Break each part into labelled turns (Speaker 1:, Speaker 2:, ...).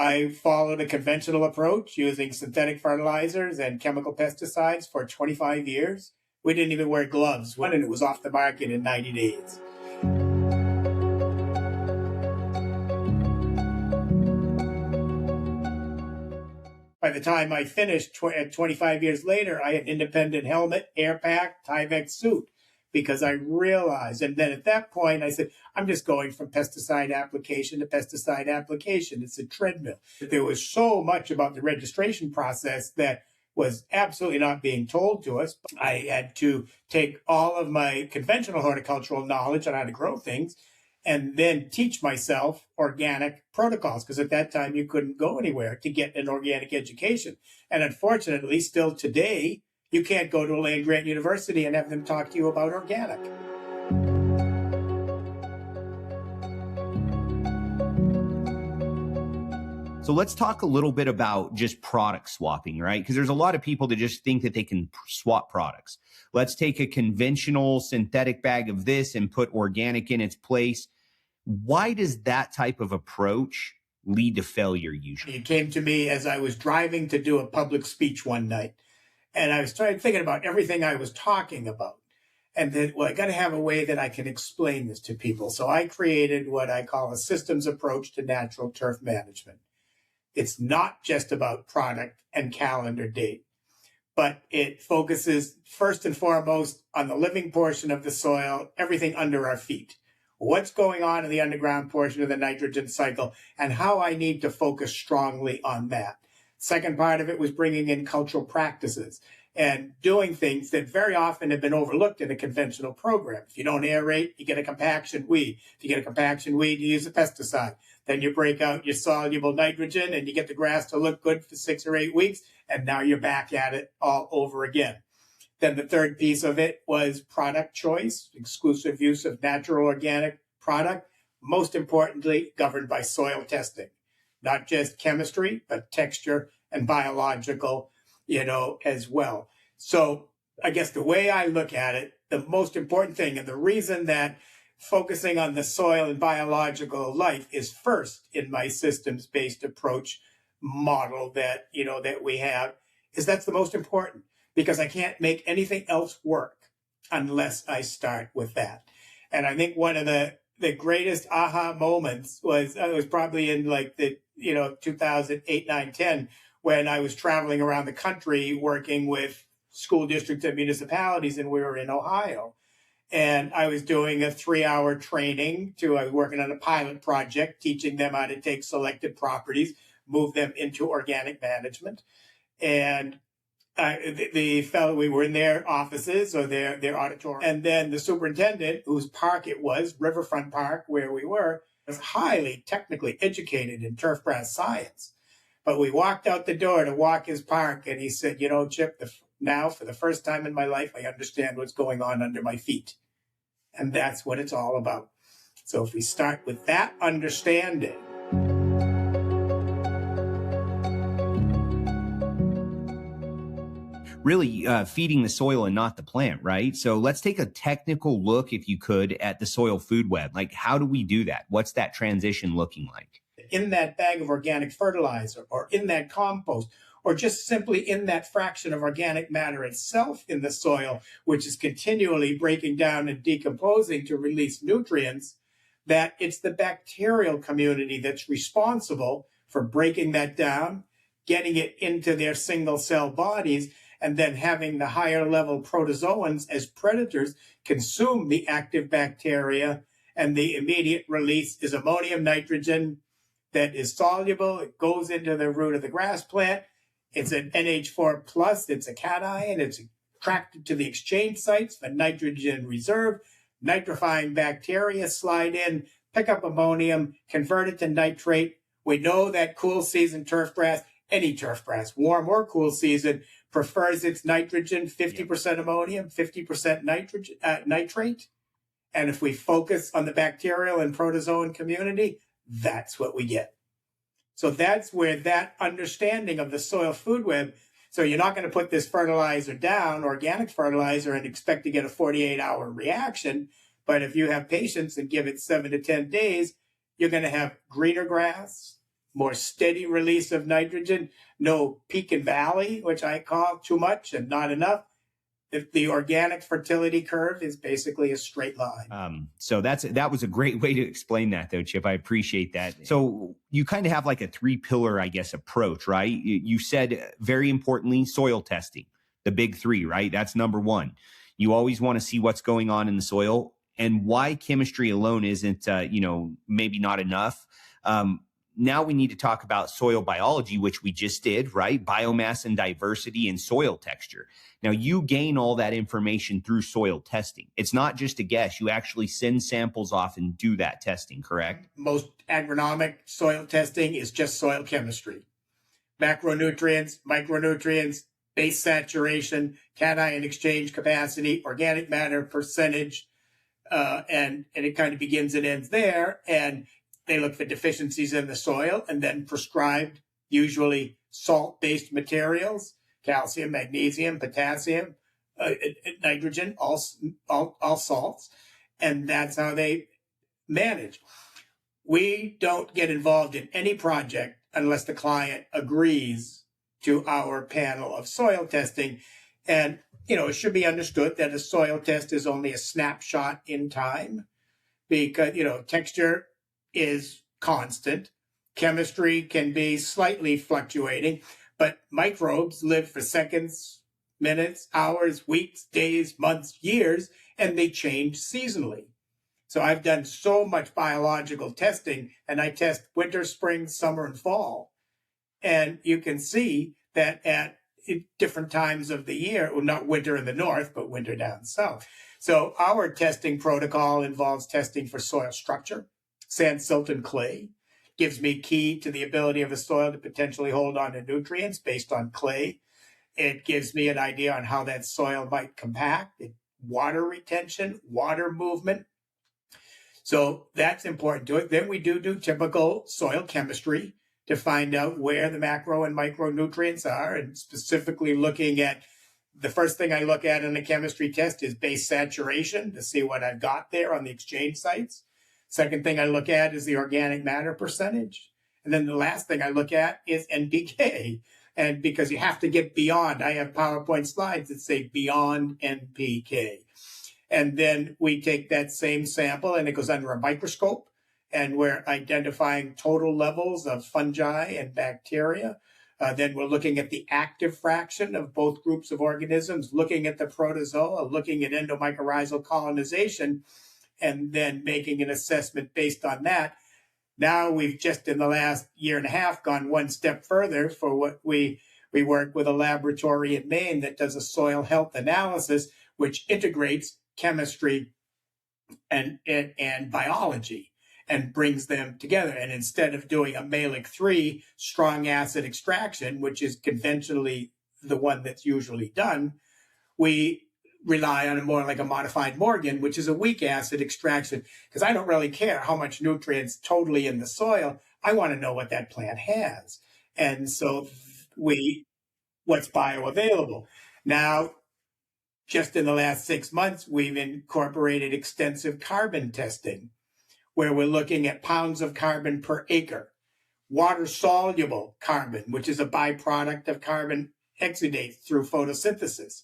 Speaker 1: I followed a conventional approach using synthetic fertilizers and chemical pesticides for 25 years. We didn't even wear gloves, and it was off the market in 90 days. By the time I finished, 25 years later, I had independent helmet, air pack, Tyvek suit, because I realized, and then at that point I said, I'm just going from pesticide application to pesticide application. It's a treadmill. There was so much about the registration process that was absolutely not being told to us. I had to take all of my conventional horticultural knowledge on how to grow things and then teach myself organic protocols, because at that time you couldn't go anywhere to get an organic education. And unfortunately, still today, you can't go to a land-grant university and have them talk to you about organic.
Speaker 2: So let's talk a little bit about just product swapping, right? Because there's a lot of people that just think that they can swap products. Let's take a conventional synthetic bag of this and put organic in its place. Why does that type of approach lead to failure usually?
Speaker 1: It came to me as I was driving to do a public speech one night. And I was thinking about everything I was talking about. And then, well, I got to have a way that I can explain this to people. So I created what I call a systems approach to natural turf management. It's not just about product and calendar date, but it focuses first and foremost on the living portion of the soil, everything under our feet. What's going on in the underground portion of the nitrogen cycle and how I need to focus strongly on that. Second part of it was bringing in cultural practices and doing things that very often have been overlooked in a conventional program. If you don't aerate, you get a compaction weed. If you get a compaction weed, you use a pesticide. Then you break out your soluble nitrogen and you get the grass to look good for 6 or 8 weeks. And now you're back at it all over again. Then the third piece of it was product choice, exclusive use of natural organic product, most importantly, governed by soil testing. Not just chemistry, but texture and biological, as well. So I guess the way I look at it, the most important thing and the reason that focusing on the soil and biological life is first in my systems-based approach model that we have is that's the most important, because I can't make anything else work unless I start with that. And I think one of the greatest aha moments was probably in like the 2008, 9, 10, when I was traveling around the country working with school districts and municipalities, and we were in Ohio. And I was doing a 3-hour training I was working on a pilot project, teaching them how to take selected properties, move them into organic management. And the fellow, we were in their offices or their auditorium. And then the superintendent, whose park it was, Riverfront Park, where we were, was highly technically educated in turfgrass science. But we walked out the door to walk his park, and he said, Chip, now for the first time in my life, I understand what's going on under my feet. And that's what it's all about. So if we start with that understanding,
Speaker 2: really feeding the soil and not the plant, right? So let's take a technical look, if you could, at the soil food web. Like, how do we do that? What's that transition looking like?
Speaker 1: In that bag of organic fertilizer, or in that compost, or just simply in that fraction of organic matter itself in the soil, which is continually breaking down and decomposing to release nutrients, that it's the bacterial community that's responsible for breaking that down, getting it into their single cell bodies, and then having the higher level protozoans as predators consume the active bacteria, and the immediate release is ammonium nitrogen that is soluble. It goes into the root of the grass plant. It's an NH4 plus, it's a cation, it's attracted to the exchange sites for nitrogen reserve. Nitrifying bacteria slide in, pick up ammonium, convert it to nitrate. We know that cool season turfgrass, any turfgrass, warm or cool season, prefers its nitrogen, 50% ammonium, 50% nitrate. And if we focus on the bacterial and protozoan community, that's what we get. So that's where that understanding of the soil food web, so you're not going to put this fertilizer down, organic fertilizer, and expect to get a 48-hour reaction. But if you have patience and give it 7 to 10 days, you're going to have greener grass, more steady release of nitrogen, no peak and valley, which I call too much and not enough. If the organic fertility curve is basically a straight line.
Speaker 2: So that was a great way to explain that, though, Chip. I appreciate that. So you kind of have like a 3-pillar, I guess, approach, right? You said very importantly, soil testing, the big 3, right? That's number 1. You always want to see what's going on in the soil and why chemistry alone isn't, maybe not enough. Now we need to talk about soil biology, which we just did, right? Biomass and diversity and soil texture. Now you gain all that information through soil testing. It's not just a guess. You actually send samples off and do that testing, correct?
Speaker 1: Most agronomic soil testing is just soil chemistry. Macronutrients, micronutrients, base saturation, cation exchange capacity, organic matter percentage, and it kind of begins and ends there. And they look for deficiencies in the soil and then prescribed, usually salt-based materials, calcium, magnesium, potassium, nitrogen, all salts. And that's how they manage. We don't get involved in any project unless the client agrees to our panel of soil testing. And, it should be understood that a soil test is only a snapshot in time because, texture is constant. Chemistry can be slightly fluctuating, but microbes live for seconds, minutes, hours, weeks, days, months, years, and they change seasonally. So I've done so much biological testing, and I test winter, spring, summer, and fall. And you can see that at different times of the year, well, not winter in the north, but winter down south. So our testing protocol involves testing for soil structure, sand, silt, and clay. Gives me key to the ability of the soil to potentially hold on to nutrients based on clay. It gives me an idea on how that soil might compact, water retention, water movement. So that's important to it. Then we do typical soil chemistry to find out where the macro and micronutrients are, and specifically looking at the first thing I look at in a chemistry test is base saturation to see what I've got there on the exchange sites. Second thing I look at is the organic matter percentage. And then the last thing I look at is NPK. And because you have to get beyond, I have PowerPoint slides that say beyond NPK. And then we take that same sample and it goes under a microscope, and we're identifying total levels of fungi and bacteria. Then we're looking at the active fraction of both groups of organisms, looking at the protozoa, looking at endomycorrhizal colonization, and then making an assessment based on that. Now we've just in the last year and a half gone one step further for what we work with a laboratory in Maine that does a soil health analysis, which integrates chemistry and biology and brings them together. And instead of doing a Malic 3 strong acid extraction, which is conventionally the one that's usually done, we rely on more like a modified Morgan, which is a weak acid extraction, because I don't really care how much nutrients totally in the soil. I want to know what that plant has. And so what's bioavailable. Now, just in the last 6 months, we've incorporated extensive carbon testing, where we're looking at pounds of carbon per acre, water-soluble carbon, which is a byproduct of carbon exudate through photosynthesis.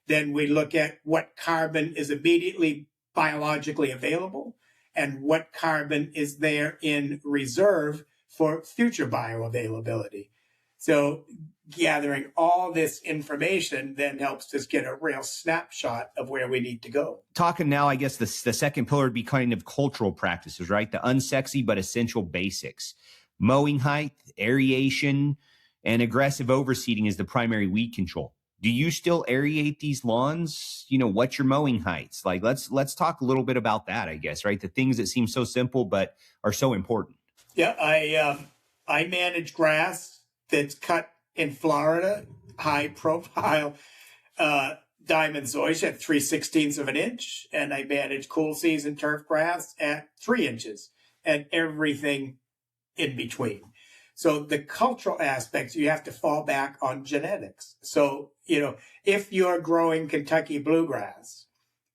Speaker 1: Then we look at what carbon is immediately biologically available and what carbon is there in reserve for future bioavailability. So gathering all this information then helps us get a real snapshot of where we need to go.
Speaker 2: Talking now, I guess the second pillar would be kind of cultural practices, right? The unsexy but essential basics. Mowing height, aeration, and aggressive overseeding is the primary weed control. Do you still aerate these lawns? What's your mowing heights? Like, let's talk a little bit about that, I guess, right? The things that seem so simple but are so important.
Speaker 1: Yeah, I manage grass that's cut in Florida, high profile diamond zoysia at 3/16 of an inch, and I manage cool season turf grass at 3 inches, and everything in between. So the cultural aspects, you have to fall back on genetics. So, if you're growing Kentucky bluegrass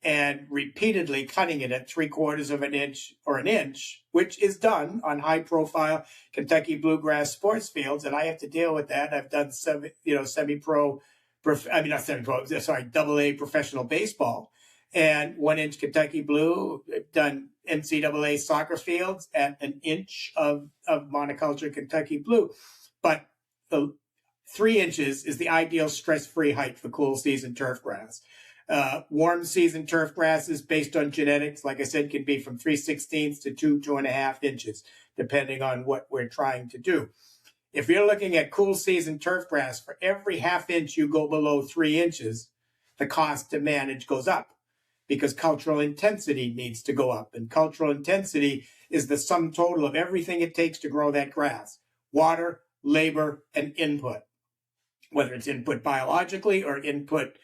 Speaker 1: and repeatedly cutting it at 3/4 of an inch or an inch, which is done on high profile Kentucky bluegrass sports fields. And I have to deal with that. I've done semi-pro, not semi-pro, sorry, AA professional baseball and 1-inch Kentucky blue. I've done NCAA soccer fields at an inch of monoculture Kentucky blue. But the 3 inches is the ideal stress-free height for cool season turf grass. Warm season turf grasses based on genetics, like I said, can be from 3/16 to 2.5 inches, depending on what we're trying to do. If you're looking at cool season turf grass, for every half inch you go below 3 inches, the cost to manage goes up because cultural intensity needs to go up. And cultural intensity is the sum total of everything it takes to grow that grass: water, labor, and input, whether it's input biologically or input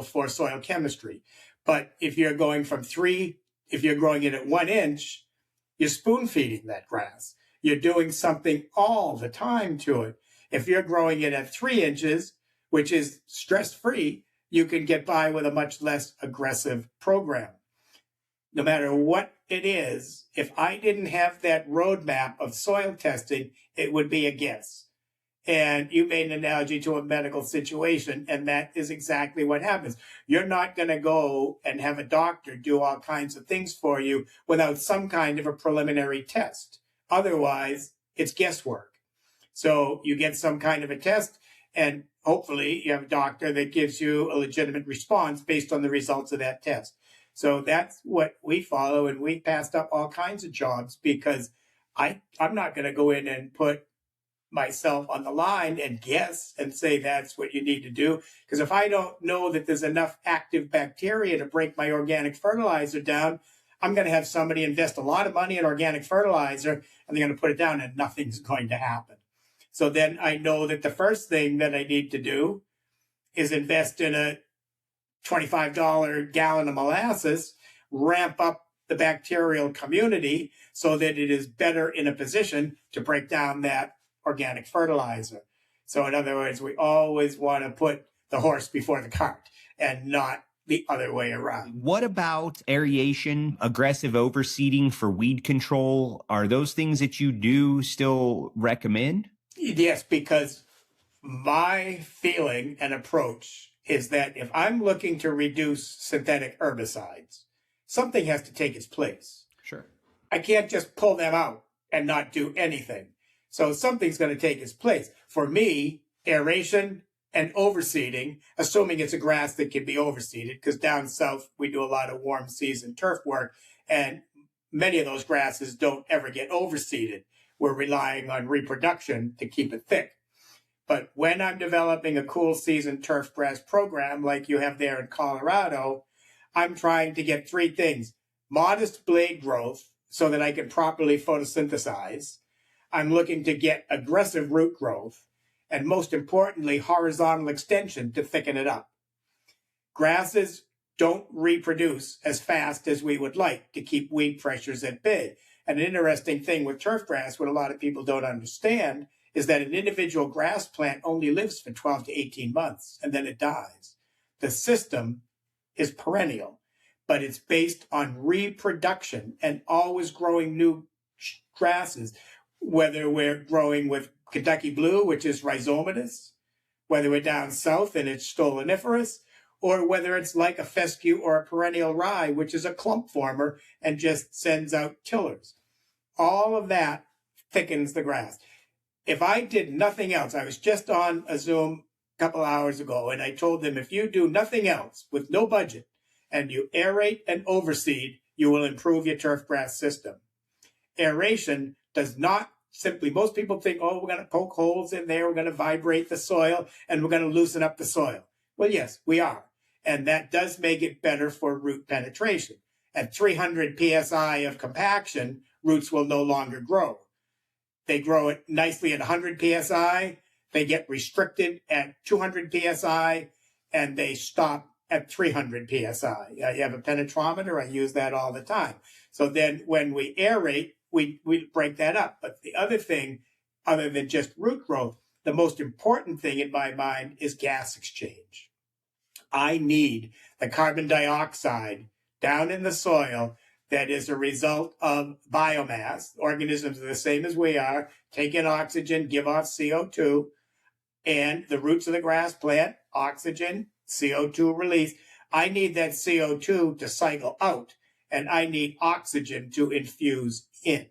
Speaker 1: for soil chemistry. But if you're going if you're growing it at 1 inch, you're spoon feeding that grass. You're doing something all the time to it. If you're growing it at 3 inches, which is stress-free, you can get by with a much less aggressive program. No matter what it is, if I didn't have that roadmap of soil testing, it would be a guess. And you made an analogy to a medical situation, and that is exactly what happens. You're not going to go and have a doctor do all kinds of things for you without some kind of a preliminary test. Otherwise, it's guesswork. So you get some kind of a test, and hopefully you have a doctor that gives you a legitimate response based on the results of that test. So that's what we follow, and we passed up all kinds of jobs because I'm not going to go in and put myself on the line and guess and say that's what you need to do. Because if I don't know that there's enough active bacteria to break my organic fertilizer down, I'm going to have somebody invest a lot of money in organic fertilizer and they're going to put it down and nothing's going to happen. So then I know that the first thing that I need to do is invest in a $25 gallon of molasses, ramp up the bacterial community so that it is better in a position to break down that organic fertilizer. So in other words, we always want to put the horse before the cart and not the other way around.
Speaker 2: What about aeration, aggressive overseeding for weed control? Are those things that you do still recommend?
Speaker 1: Yes, because my feeling and approach is that if I'm looking to reduce synthetic herbicides, something has to take its place.
Speaker 2: Sure.
Speaker 1: I can't just pull them out and not do anything. So something's going to take its place. For me, aeration and overseeding, assuming it's a grass that can be overseeded, because down south we do a lot of warm season turf work, and many of those grasses don't ever get overseeded. We're relying on reproduction to keep it thick. But when I'm developing a cool season turf grass program like you have there in Colorado, I'm trying to get 3 things: modest blade growth so that I can properly photosynthesize. I'm looking to get aggressive root growth, and most importantly, horizontal extension to thicken it up. Grasses don't reproduce as fast as we would like to keep weed pressures at bay. And an interesting thing with turf grass, what a lot of people don't understand, is that an individual grass plant only lives for 12 to 18 months, and then it dies. The system is perennial, but it's based on reproduction and always growing new grasses, whether we're growing with Kentucky blue, which is rhizomatous, whether we're down south and it's stoloniferous, or whether it's like a fescue or a perennial rye, which is a clump former and just sends out tillers. All of that thickens the grass. If I did nothing else, I was just on a Zoom a couple hours ago, and I told them, if you do nothing else with no budget and you aerate and overseed, you will improve your turf grass system. Aeration does not simply, most people think, oh, we're going to poke holes in there, we're going to vibrate the soil, and we're going to loosen up the soil. Well, yes, we are. And that does make it better for root penetration. At 300 psi of compaction, roots will no longer grow. They grow it nicely at 100 psi, they get restricted at 200 psi, and they stop at 300 psi. You have a penetrometer, I use that all the time. So then when we aerate, we break that up. But the other thing, other than just root growth, the most important thing in my mind is gas exchange. I need the carbon dioxide down in the soil that is a result of biomass. Organisms are the same as we are, take in oxygen, give off CO2, and the roots of the grass plant, oxygen, CO2 release. I need that CO2 to cycle out, and I need oxygen to infuse in.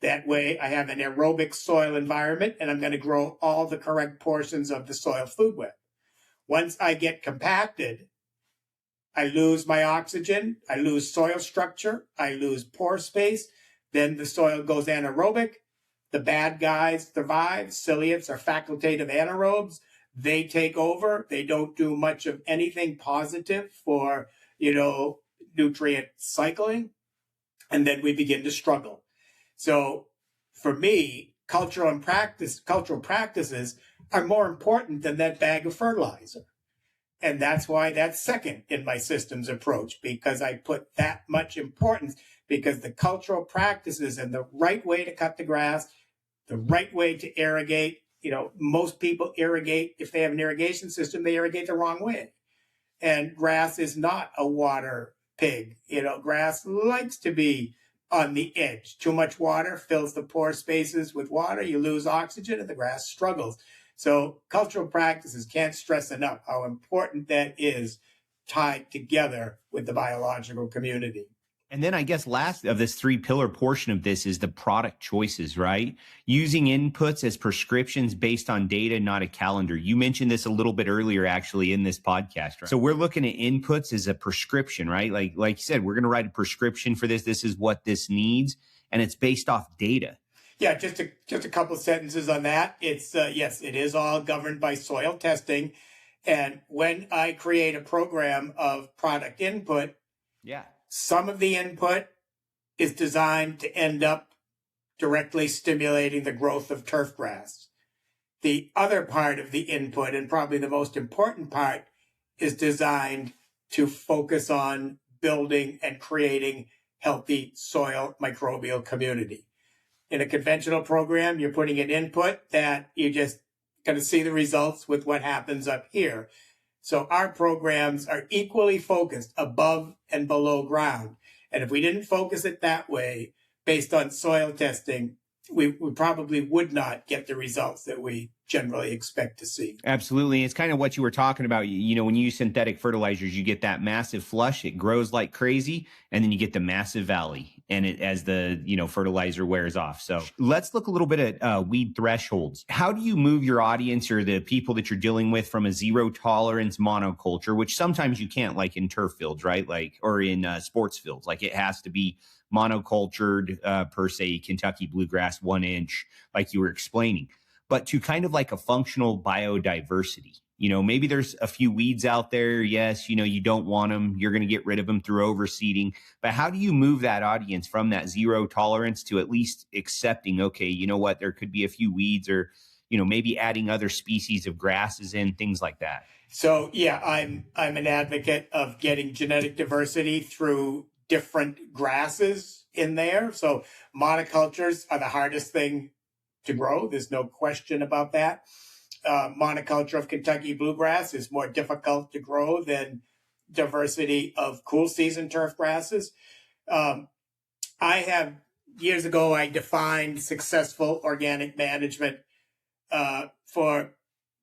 Speaker 1: That way, I have an aerobic soil environment, and I'm going to grow all the correct portions of the soil food web. Once I get compacted, I lose my oxygen, I lose soil structure, I lose pore space, then the soil goes anaerobic. The bad guys survive. Ciliates are facultative anaerobes. They take over. They don't do much of anything positive for, nutrient cycling. And then we begin to struggle. So for me, cultural practices are more important than that bag of fertilizer. And that's why that's second in my systems approach, because I put that much importance, because the cultural practices and the right way to cut the grass, the right way to irrigate, most people irrigate, if they have an irrigation system, they irrigate the wrong way. And grass is not a water pig. Grass likes to be on the edge. Too much water fills the pore spaces with water. You lose oxygen and the grass struggles. So cultural practices, can't stress enough how important that is, tied together with the biological community.
Speaker 2: And then I guess last of this 3-pillar portion of this is the product choices, right? Using inputs as prescriptions based on data, not a calendar. You mentioned this a little bit earlier, actually, in this podcast. Right? So we're looking at inputs as a prescription, right? Like you said, we're going to write a prescription for this. This is what this needs. And it's based off data.
Speaker 1: Yeah, just a couple of sentences on that. It's, yes, it is all governed by soil testing. And when I create a program of product input, some of the input is designed to end up directly stimulating the growth of turf grass. The other part of the input, and probably the most important part, is designed to focus on building and creating healthy soil microbial community. In a conventional program, you're putting an input that you just going to see the results with what happens up here. So our programs are equally focused above and below ground. And if we didn't focus it that way, based on soil testing, we probably would not get the results that we generally expect to see.
Speaker 2: Absolutely. It's kind of what you were talking about. When you use synthetic fertilizers, you get that massive flush. It grows like crazy. And then you get the massive valley and as the, fertilizer wears off. So let's look a little bit at weed thresholds. How do you move your audience or the people that you're dealing with from a zero tolerance monoculture, which sometimes you can't, like in turf fields, right? Or in sports fields, it has to be monocultured per se, Kentucky bluegrass 1 inch, like you were explaining, but to kind of like a functional biodiversity. Maybe there's a few weeds out there. Yes, you don't want them. You're going to get rid of them through overseeding. But how do you move that audience from that zero tolerance to at least accepting, okay, you know what, there could be a few weeds, or, maybe adding other species of grasses in, things like that?
Speaker 1: So, yeah, I'm an advocate of getting genetic diversity through different grasses in there. So monocultures are the hardest thing to grow. There's no question about that. Monoculture of Kentucky bluegrass is more difficult to grow than diversity of cool season turf grasses. Years ago, I defined successful organic management for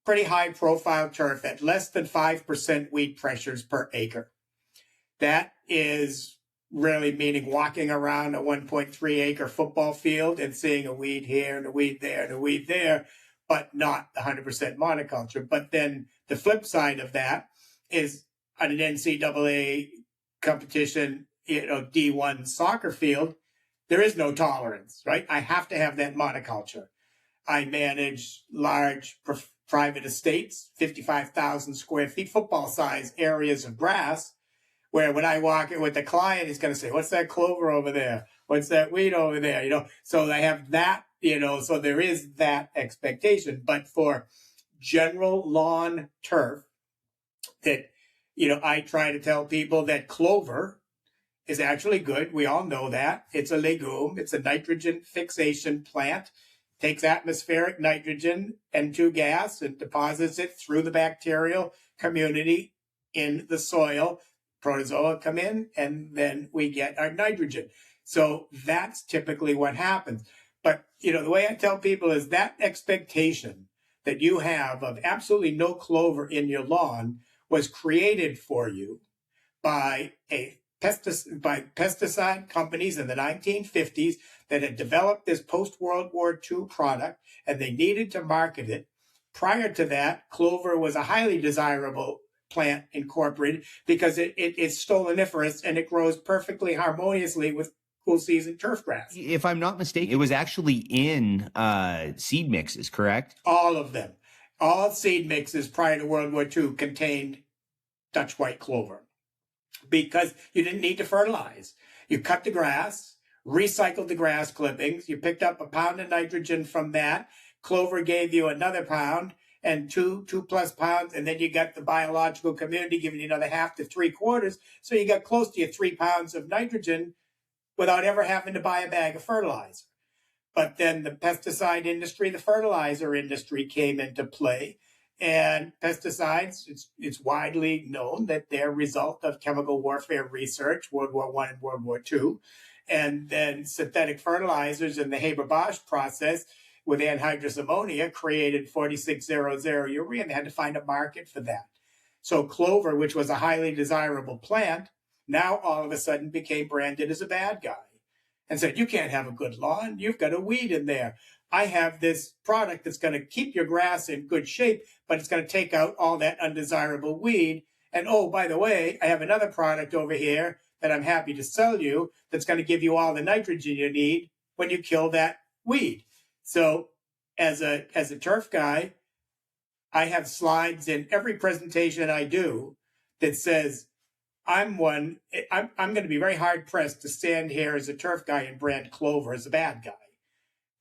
Speaker 1: pretty high profile turf at less than 5% weed pressures per acre. That is really meaning walking around a 1.3 acre football field and seeing a weed here and a weed there and a weed there, but not 100% monoculture. But then the flip side of that is on an NCAA competition, D1 soccer field, there is no tolerance, right? I have to have that monoculture. I manage large private estates, 55,000 square feet, football size areas of grass, where when I walk in with the client, he's going to say, what's that clover over there? What's that weed over there? So I have that, so there is that expectation. But for general lawn turf, that, I try to tell people that clover is actually good. We all know that. It's a legume. It's a nitrogen fixation plant. Takes atmospheric nitrogen, N2 gas, and deposits it through the bacterial community in the soil. Protozoa come in, and then we get our nitrogen. So that's typically what happens. But, the way I tell people is that expectation that you have of absolutely no clover in your lawn was created for you by pesticide companies in the 1950s that had developed this post-World War II product, and they needed to market it. Prior to that, clover was a highly desirable plant incorporated because it's stoloniferous and it grows perfectly harmoniously with cool season turf grass.
Speaker 2: If I'm not mistaken, it was actually in seed mixes, correct?
Speaker 1: All of them. All seed mixes prior to World War II contained Dutch white clover because you didn't need to fertilize. You cut the grass, recycled the grass clippings, you picked up a pound of nitrogen from that. Clover gave you another pound and two plus pounds, and then you got the biological community giving you another half to 3/4. So you got close to your 3 pounds of nitrogen without ever having to buy a bag of fertilizer. But then the pesticide industry, the fertilizer industry came into play. And pesticides, it's widely known that they're a result of chemical warfare research, World War I and World War II. And then synthetic fertilizers in the Haber-Bosch process with anhydrous ammonia created 4600 urea, and they had to find a market for that. So clover, which was a highly desirable plant, now all of a sudden became branded as a bad guy and said, you can't have a good lawn. You've got a weed in there. I have this product that's going to keep your grass in good shape, but it's going to take out all that undesirable weed. And oh, by the way, I have another product over here that I'm happy to sell you that's going to give you all the nitrogen you need when you kill that weed. So as a turf guy, I have slides in every presentation I do that says, I'm going to be very hard pressed to stand here as a turf guy and brand clover as a bad guy,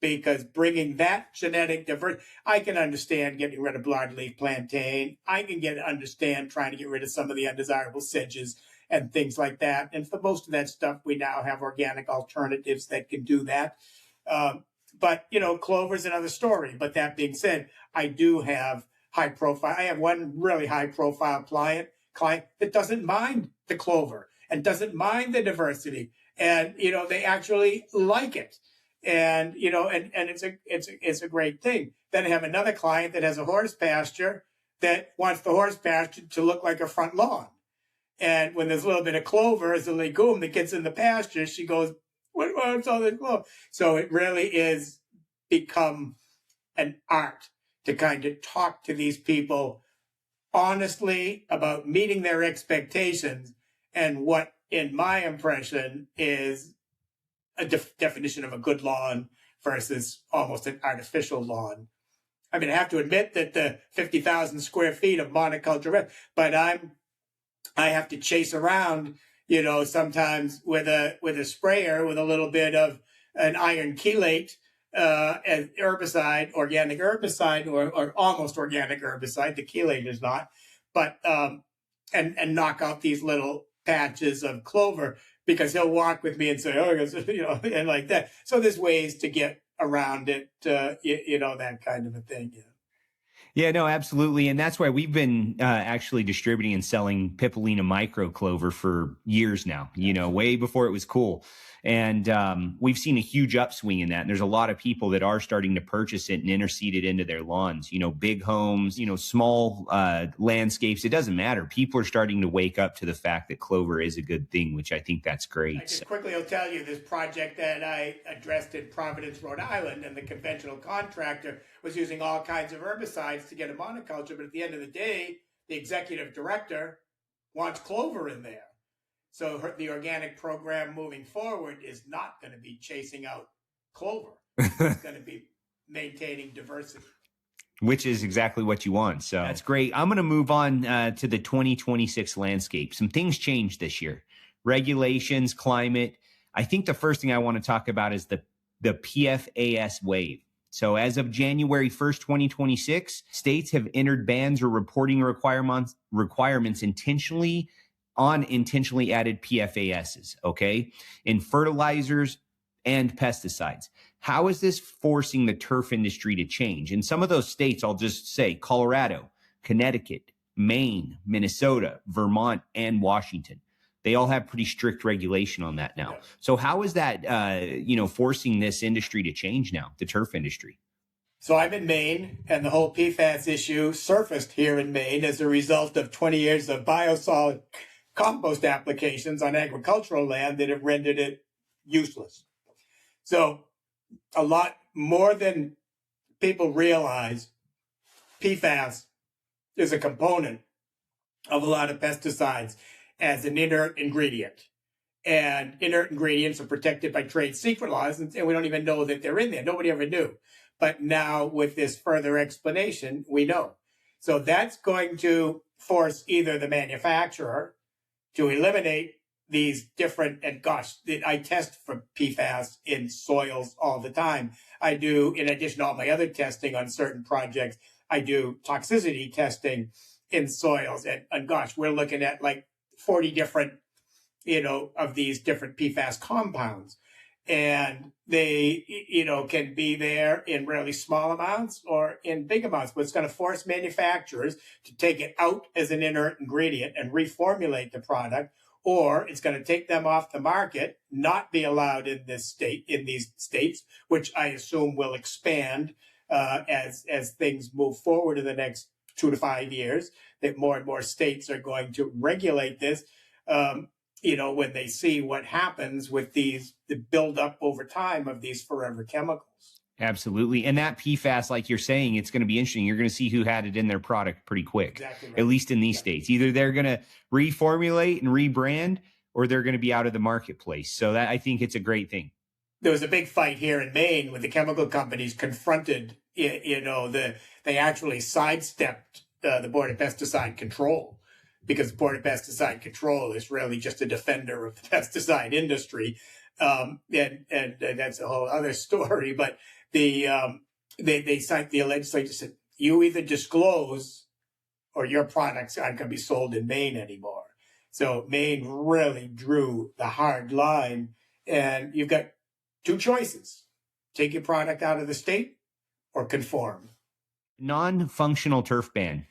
Speaker 1: because bringing that genetic diversity, I can understand getting rid of broadleaf plantain. I can understand trying to get rid of some of the undesirable sedges and things like that. And for most of that stuff, we now have organic alternatives that can do that. But clover's another story. But that being said, I do have high profile. I have one really high profile client that doesn't mind the clover and doesn't mind the diversity. And, they actually like it. And, and it's a great thing. Then I have another client that has a horse pasture that wants the horse pasture to look like a front lawn. And when there's a little bit of clover as a legume that gets in the pasture, she goes, what's all this clover? So it really is become an art to kind of talk to these people honestly about meeting their expectations and what, in my impression, is a definition of a good lawn versus almost an artificial lawn. I mean, I have to admit that the 50,000 square feet of monoculture, but I have to chase around, sometimes with a sprayer with a little bit of an iron chelate, an herbicide, organic herbicide, or almost organic herbicide. The chelate is not, but and knock out these little patches of clover, because he'll walk with me and say, oh, and like that. So there's ways to get around it, that kind of a thing. Yeah.
Speaker 2: Yeah, no, absolutely. And that's why we've been actually distributing and selling Pippolina micro clover for years now, way before it was cool. And we've seen a huge upswing in that. And there's a lot of people that are starting to purchase it and interseed it into their lawns, big homes, small landscapes. It doesn't matter. People are starting to wake up to the fact that clover is a good thing, which I think that's great.
Speaker 1: I just quickly will tell you this project that I addressed in Providence, Rhode Island, and the conventional contractor was using all kinds of herbicides to get a monoculture. But at the end of the day, the executive director wants clover in there. So the organic program moving forward is not going to be chasing out clover. It's going to be maintaining diversity.
Speaker 2: Which is exactly what you want. So that's great. I'm going to move on to the 2026 landscape. Some things changed this year. Regulations, climate. I think the first thing I want to talk about is the PFAS wave. So as of January 1st, 2026, states have entered bans or reporting requirements intentionally added PFASs, okay, in fertilizers and pesticides. How is this forcing the turf industry to change? In some of those states, I'll just say Colorado, Connecticut, Maine, Minnesota, Vermont, and Washington. They all have pretty strict regulation on that now.
Speaker 1: Yeah.
Speaker 2: So how is that, forcing this industry to change now, the turf industry?
Speaker 1: So I'm in Maine, and the whole PFAS issue surfaced here in Maine as a result of 20 years of biosolid compost applications on agricultural land that have rendered it useless. So a lot more than people realize, PFAS is a component of a lot of pesticides as an inert ingredient. And inert ingredients are protected by trade secret laws, and we don't even know that they're in there. Nobody ever knew. But now with this further explanation, we know. So that's going to force either the manufacturer to eliminate these different, and gosh, I test for PFAS in soils all the time. I do, in addition to all my other testing on certain projects, I do toxicity testing in soils. And gosh, we're looking at like 40 different, of these different PFAS compounds. And they, can be there in really small amounts or in big amounts, but it's going to force manufacturers to take it out as an inert ingredient and reformulate the product, or it's going to take them off the market, not be allowed in these states, which I assume will expand as things move forward in the next 2 to 5 years, that more and more states are going to regulate this. When they see what happens with the buildup over time of these forever chemicals.
Speaker 2: Absolutely. And that PFAS, like you're saying, it's going to be interesting. You're going to see who had it in their product pretty quick,
Speaker 1: exactly right.
Speaker 2: At least in these states. Either they're going to reformulate and rebrand, or they're going to be out of the marketplace. So that, I think it's a great thing.
Speaker 1: There was a big fight here in Maine when the chemical companies confronted, they actually sidestepped the Board of Pesticide Control, because the Board of Pesticide Control is really just a defender of the pesticide industry. And that's a whole other story. But they cite, the legislature said, you either disclose or your products aren't going to be sold in Maine anymore. So Maine really drew the hard line, and you've got two choices: take your product out of the state or conform.
Speaker 2: Non-functional turf ban.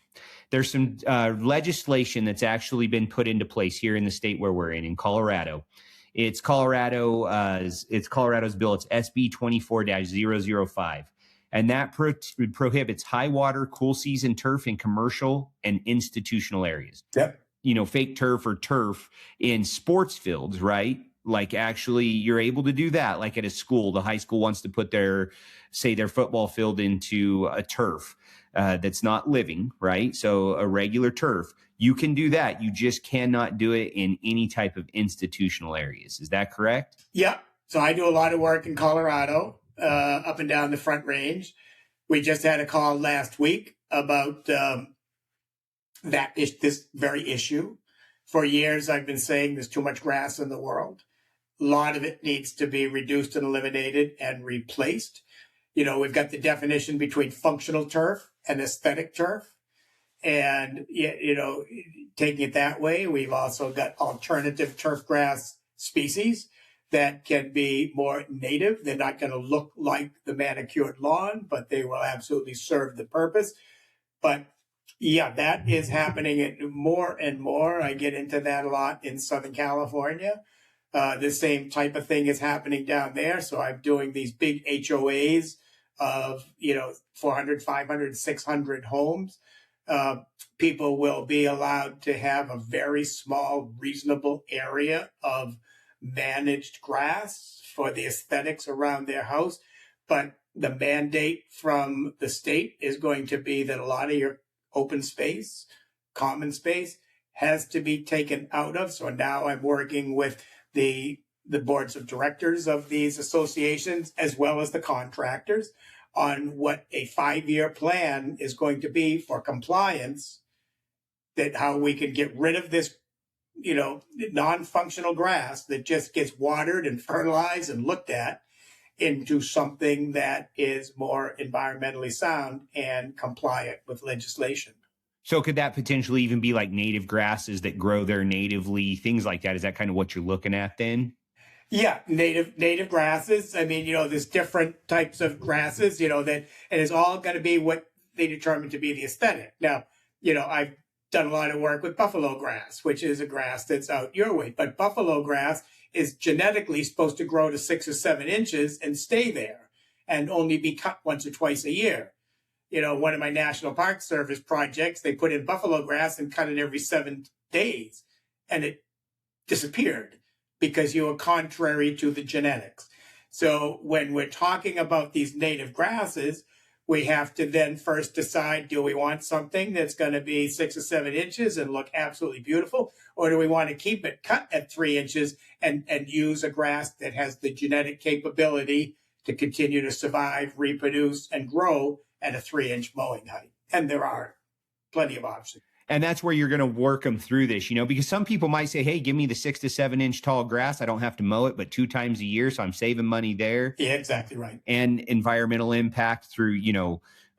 Speaker 2: There's some legislation that's actually been put into place here in the state where we're in Colorado. It's Colorado's bill. It's SB 24-005. And that prohibits high water, cool season turf in commercial and institutional areas.
Speaker 1: Yep.
Speaker 2: Fake turf or turf in sports fields, right? Like, actually, you're able to do that. Like at a school, the high school wants to put their football field into a turf that's not living, right? So a regular turf, you can do that. You just cannot do it in any type of institutional areas. Is that correct?
Speaker 1: Yeah. So I do a lot of work in Colorado, up and down the Front Range. We just had a call last week about this very issue. For years, I've been saying there's too much grass in the world. A lot of it needs to be reduced and eliminated and replaced. We've got the definition between functional turf and aesthetic turf. And, taking it that way, we've also got alternative turf grass species that can be more native. They're not going to look like the manicured lawn, but they will absolutely serve the purpose. But yeah, that is happening more and more. I get into that a lot in Southern California. The same type of thing is happening down there. So I'm doing these big HOAs of, 400, 500, 600 homes. People will be allowed to have a very small, reasonable area of managed grass for the aesthetics around their house. But the mandate from the state is going to be that a lot of your open space, common space, has to be taken out of. So now I'm working with the boards of directors of these associations, as well as the contractors, on what a 5-year plan is going to be for compliance, that how we can get rid of this, non-functional grass that just gets watered and fertilized and looked at, into something that is more environmentally sound and compliant with legislation.
Speaker 2: So could that potentially even be like native grasses that grow there natively, things like that? Is that kind of what you're looking at then?
Speaker 1: Yeah, native grasses. I mean, there's different types of grasses, and it's all going to be what they determine to be the aesthetic. Now, I've done a lot of work with buffalo grass, which is a grass that's out your way. But buffalo grass is genetically supposed to grow to 6 or 7 inches and stay there and only be cut once or twice a year. One of my National Park Service projects, they put in buffalo grass and cut it every 7 days, and it disappeared because you were contrary to the genetics. So when we're talking about these native grasses, we have to then first decide, do we want something that's going to be 6 or 7 inches and look absolutely beautiful? Or do we want to keep it cut at 3 inches and use a grass that has the genetic capability to continue to survive, reproduce, and grow at a 3-inch mowing height? And there are plenty of options.
Speaker 2: And that's where you're going to work them through this, because some people might say, hey, give me the 6 to 7 inch tall grass. I don't have to mow it, but 2 times a year. So I'm saving money there.
Speaker 1: Yeah, exactly right.
Speaker 2: And environmental impact through,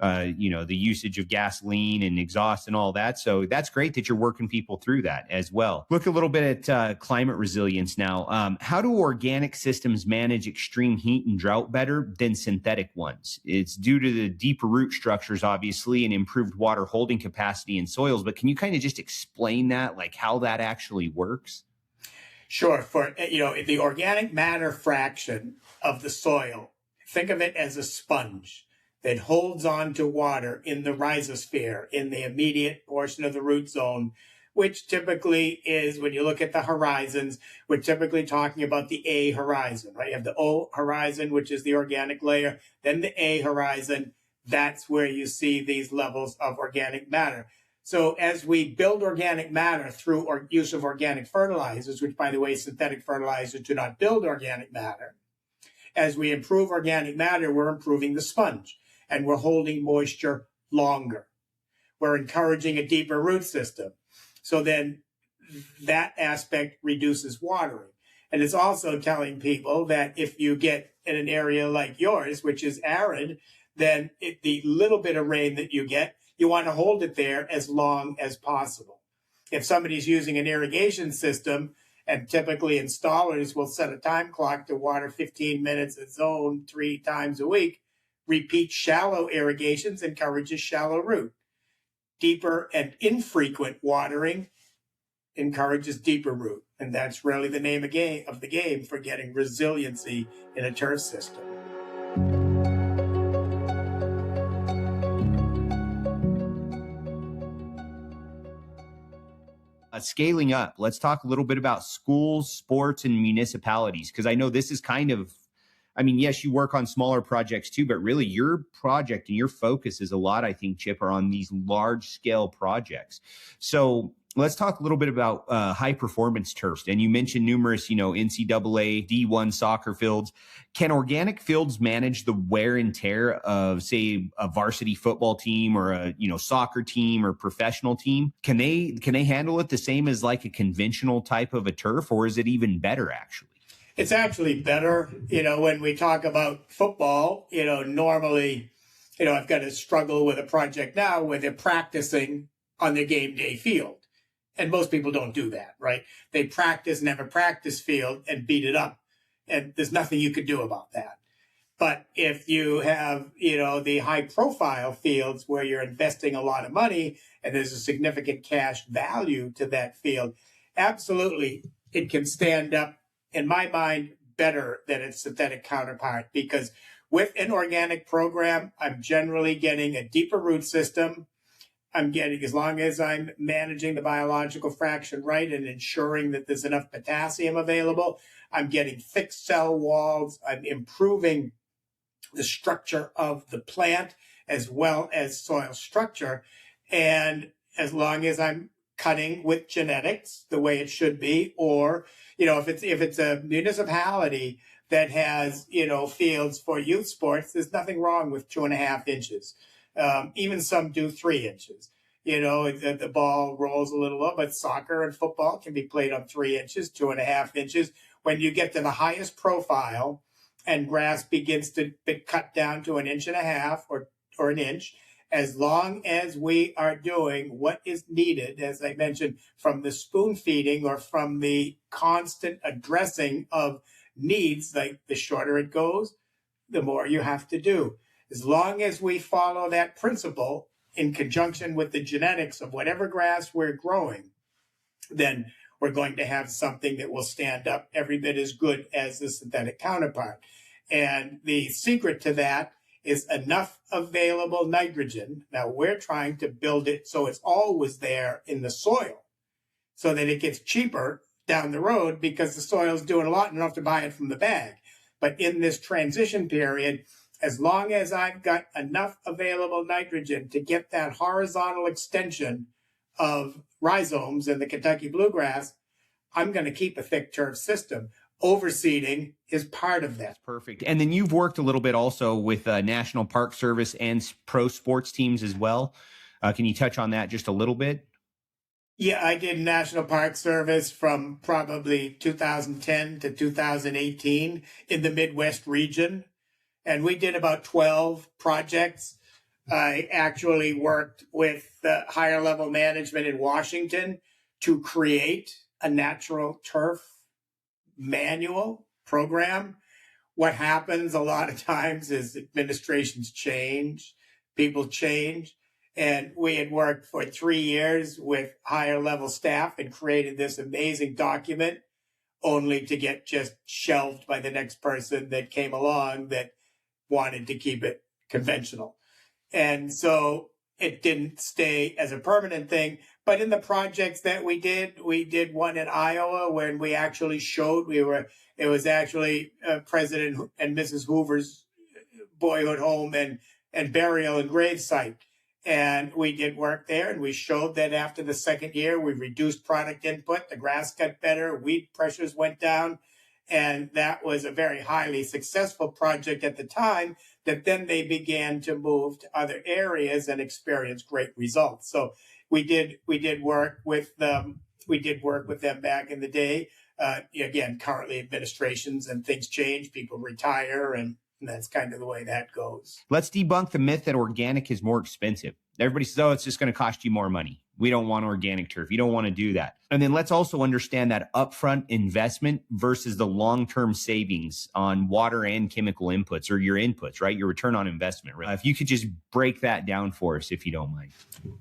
Speaker 2: the usage of gasoline and exhaust and all that. So that's great that you're working people through that as well. Look a little bit at climate resilience now. How do organic systems manage extreme heat and drought better than synthetic ones? It's due to the deeper root structures, obviously, and improved water holding capacity in soils. But can you kind of just explain that, like how that actually works?
Speaker 1: Sure. For, the organic matter fraction of the soil, think of it as a sponge that holds on to water in the rhizosphere, in the immediate portion of the root zone, which typically is, when you look at the horizons, we're typically talking about the A horizon, right? You have the O horizon, which is the organic layer, then the A horizon. That's where you see these levels of organic matter. So as we build organic matter through use of organic fertilizers, which, by the way, synthetic fertilizers do not build organic matter, as we improve organic matter, we're improving the sponge and we're holding moisture longer. We're encouraging a deeper root system. So then that aspect reduces watering. And it's also telling people that if you get in an area like yours, which is arid, then the little bit of rain that you get, you want to hold it there as long as possible. If somebody's using an irrigation system, and typically installers will set a time clock to water 15 minutes a zone 3 times a week, repeat shallow irrigations encourages shallow root. Deeper and infrequent watering encourages deeper root. And that's really the name of the game for getting resiliency in a turf system.
Speaker 2: Scaling up, let's talk a little bit about schools, sports, and municipalities, because I know this is yes, you work on smaller projects too, but really your project and your focus is a lot, I think, Chip, are on these large scale projects. So let's talk a little bit about high performance turfs. And you mentioned numerous, NCAA, D1 soccer fields. Can organic fields manage the wear and tear of, say, a varsity football team or a, soccer team or professional team? Can they handle it the same as like a conventional type of a turf, or is it even better actually?
Speaker 1: It's actually better. When we talk about football, normally, I've got to struggle with a project now where they're practicing on their game day field. And most people don't do that, right? They practice and have a practice field and beat it up. And there's nothing you could do about that. But if you have, the high profile fields where you're investing a lot of money and there's a significant cash value to that field, absolutely, it can stand up, in my mind, better than its synthetic counterpart, because with an organic program, I'm generally getting a deeper root system. I'm getting, as long as I'm managing the biological fraction right and ensuring that there's enough potassium available, I'm getting thick cell walls. I'm improving the structure of the plant as well as soil structure. And as long as I'm cutting with genetics the way it should be, or, if it's a municipality that has, fields for youth sports, there's nothing wrong with 2.5 inches. Even some do 3 inches. The ball rolls a little low, but soccer and football can be played on 3 inches, 2.5 inches. When you get to the highest profile and grass begins to be cut down to 1.5 inches or an inch, as long as we are doing what is needed, as I mentioned, from the spoon feeding or from the constant addressing of needs, like the shorter it goes, the more you have to do. As long as we follow that principle, in conjunction with the genetics of whatever grass we're growing, then we're going to have something that will stand up every bit as good as the synthetic counterpart. And the secret to that is enough available nitrogen. Now we're trying to build it so it's always there in the soil so that it gets cheaper down the road because the soil's doing a lot and you don't have to buy it from the bag. But in this transition period, as long as I've got enough available nitrogen to get that horizontal extension of rhizomes in the Kentucky bluegrass, I'm going to keep a thick turf system. Overseeding is part of that.
Speaker 2: That's perfect. And then you've worked a little bit also with National Park Service and pro sports teams as well. Can you touch on that just a little bit?
Speaker 1: Yeah, I did National Park Service from probably 2010 to 2018 in the Midwest region. And we did about 12 projects. I actually worked with the higher level management in Washington to create a natural turf manual program. What happens a lot of times is administrations change, people change. And we had worked for 3 years with higher level staff and created this amazing document only to get just shelved by the next person that came along that wanted to keep it conventional. And so it didn't stay as a permanent thing. But in the projects that we did one in Iowa when we actually showed it was actually President and Mrs. Hoover's boyhood home and burial and gravesite. And we did work there and we showed that after the second year, we reduced product input, the grass got better, weed pressures went down. And that was a very highly successful project at the time that then they began to move to other areas and experience great results. So we did work with them. We did work with them back in the day. Again, currently administrations and things change, people retire, and that's kind of the way that goes.
Speaker 2: Let's debunk the myth that organic is more expensive. Everybody says, oh, it's just going to cost you more money. We don't want organic turf. You don't want to do that. And then let's also understand that upfront investment versus the long-term savings on water and chemical inputs, or your inputs, right? Your return on investment. Right? If you could just break that down for us, if you don't mind.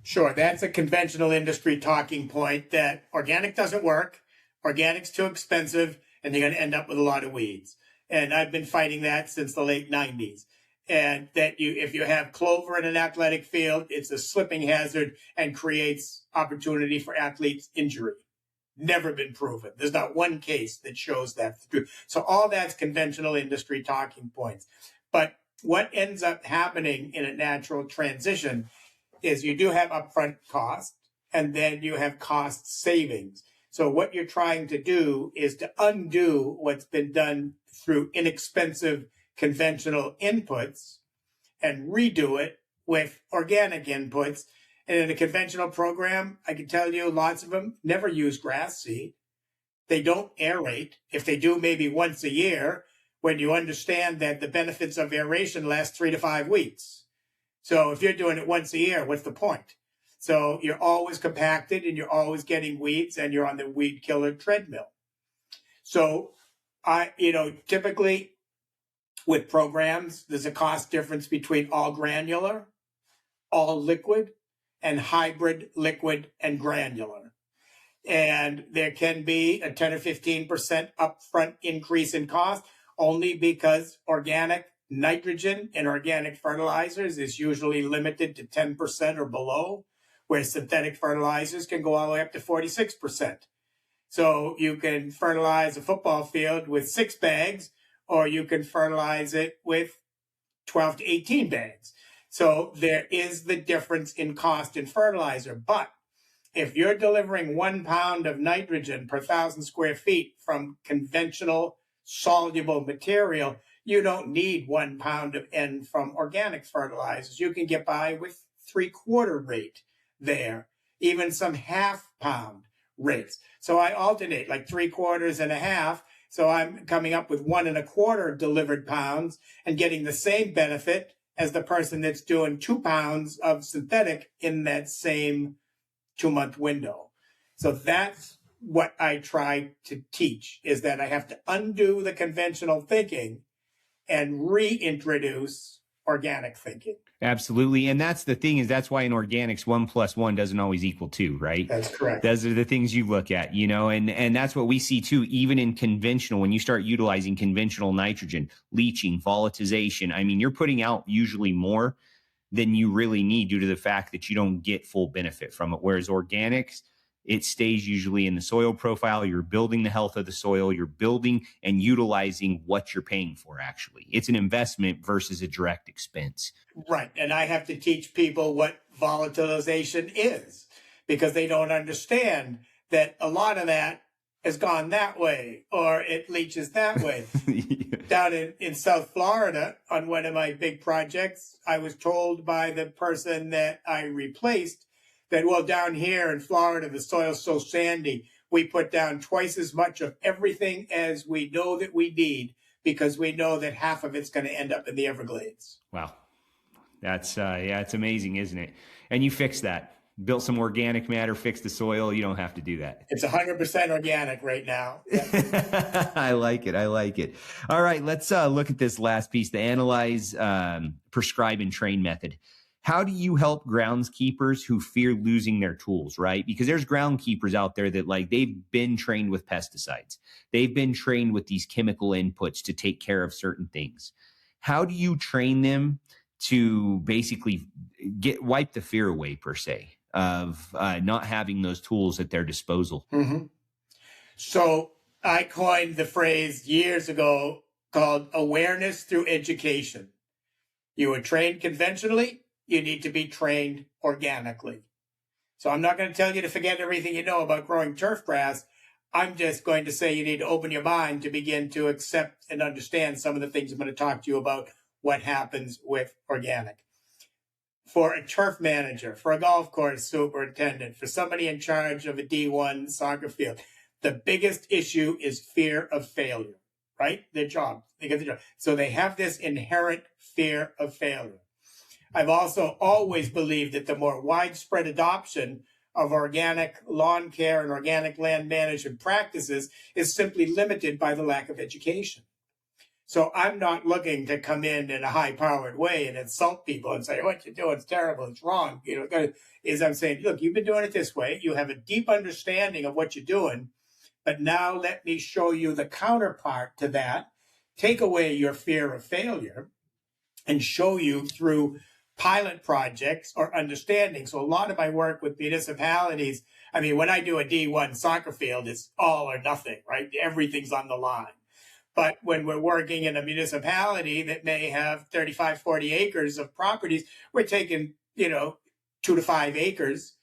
Speaker 1: Sure. That's a conventional industry talking point that organic doesn't work. Organic's too expensive and you're going to end up with a lot of weeds. And I've been fighting that since the late 90s. And that if you have clover in an athletic field, it's a slipping hazard and creates opportunity for athletes' injury. Never been proven. There's not one case that shows that's true. So all that's conventional industry talking points. But what ends up happening in a natural transition is you do have upfront cost and then you have cost savings. So what you're trying to do is to undo what's been done through inexpensive conventional inputs and redo it with organic inputs. And in a conventional program, I can tell you lots of them never use grass seed. They don't aerate. If they do, maybe once a year, when you understand that the benefits of aeration last 3 to 5 weeks. So if you're doing it once a year, what's the point? So you're always compacted and you're always getting weeds and you're on the weed killer treadmill. So typically with programs, there's a cost difference between all granular, all liquid, and hybrid liquid and granular. And there can be a 10 or 15% upfront increase in cost only because organic nitrogen in organic fertilizers is usually limited to 10% or below, where synthetic fertilizers can go all the way up to 46%. So you can fertilize a football field with 6 bags, or you can fertilize it with 12 to 18 bags. So there is the difference in cost in fertilizer. But if you're delivering 1 pound of nitrogen per 1,000 square feet from conventional soluble material, you don't need 1 pound of N from organic fertilizers. You can get by with 3/4 rate there, even some 1/2 pound rates. So I alternate like 3/4 and 1/2. So I'm coming up with 1 1/4 delivered pounds and getting the same benefit as the person that's doing 2 pounds of synthetic in that same 2-month window. So that's what I try to teach, is that I have to undo the conventional thinking and reintroduce organic thinking.
Speaker 2: Absolutely. And that's the thing, is that's why in organics, 1+1 doesn't always equal 2, right?
Speaker 1: That's correct.
Speaker 2: Those are the things you look at, and that's what we see too, even in conventional, when you start utilizing conventional nitrogen, leaching, volatilization. I mean, you're putting out usually more than you really need due to the fact that you don't get full benefit from it. Whereas organics, it stays usually in the soil profile. You're building the health of the soil. You're building and utilizing what you're paying for, actually. It's an investment versus a direct expense.
Speaker 1: Right. And I have to teach people what volatilization is, because they don't understand that a lot of that has gone that way, or it leaches that way.
Speaker 2: Yeah.
Speaker 1: Down in South Florida, on one of my big projects, I was told by the person that I replaced that, well, down here in Florida, the soil's so sandy, we put down twice as much of everything as we know that we need, because we know that half of it's going to end up in the Everglades.
Speaker 2: Wow. That's, it's amazing, isn't it? And you fix that. Built some organic matter, fix the soil. You don't have to do that.
Speaker 1: It's 100% organic right now.
Speaker 2: I like it. I like it. All right, let's look at this last piece, the analyze, prescribe, and train method. How do you help groundskeepers who fear losing their tools, right? Because there's groundkeepers out there that, like, they've been trained with pesticides. They've been trained with these chemical inputs to take care of certain things. How do you train them to basically wipe the fear away, per se, of not having those tools at their disposal?
Speaker 1: Mm-hmm. So I coined the phrase years ago called awareness through education. You were trained conventionally, you need to be trained organically. So I'm not going to tell you to forget everything you know about growing turf grass. I'm just going to say you need to open your mind to begin to accept and understand some of the things I'm going to talk to you about, what happens with organic. For a turf manager, for a golf course superintendent, for somebody in charge of a D1 soccer field, the biggest issue is fear of failure, right? Their job. They get the job. So they have this inherent fear of failure. I've also always believed that the more widespread adoption of organic lawn care and organic land management practices is simply limited by the lack of education. So I'm not looking to come in a high-powered way and insult people and say, what you're doing is terrible, it's wrong. I'm saying, look, you've been doing it this way. You have a deep understanding of what you're doing, but now let me show you the counterpart to that, take away your fear of failure, and show you through pilot projects or understanding. So a lot of my work with municipalities, I mean, when I do a D1 soccer field, it's all or nothing, right? Everything's on the line. But when we're working in a municipality that may have 35, 40 acres of properties, we're taking, 2 to 5 acres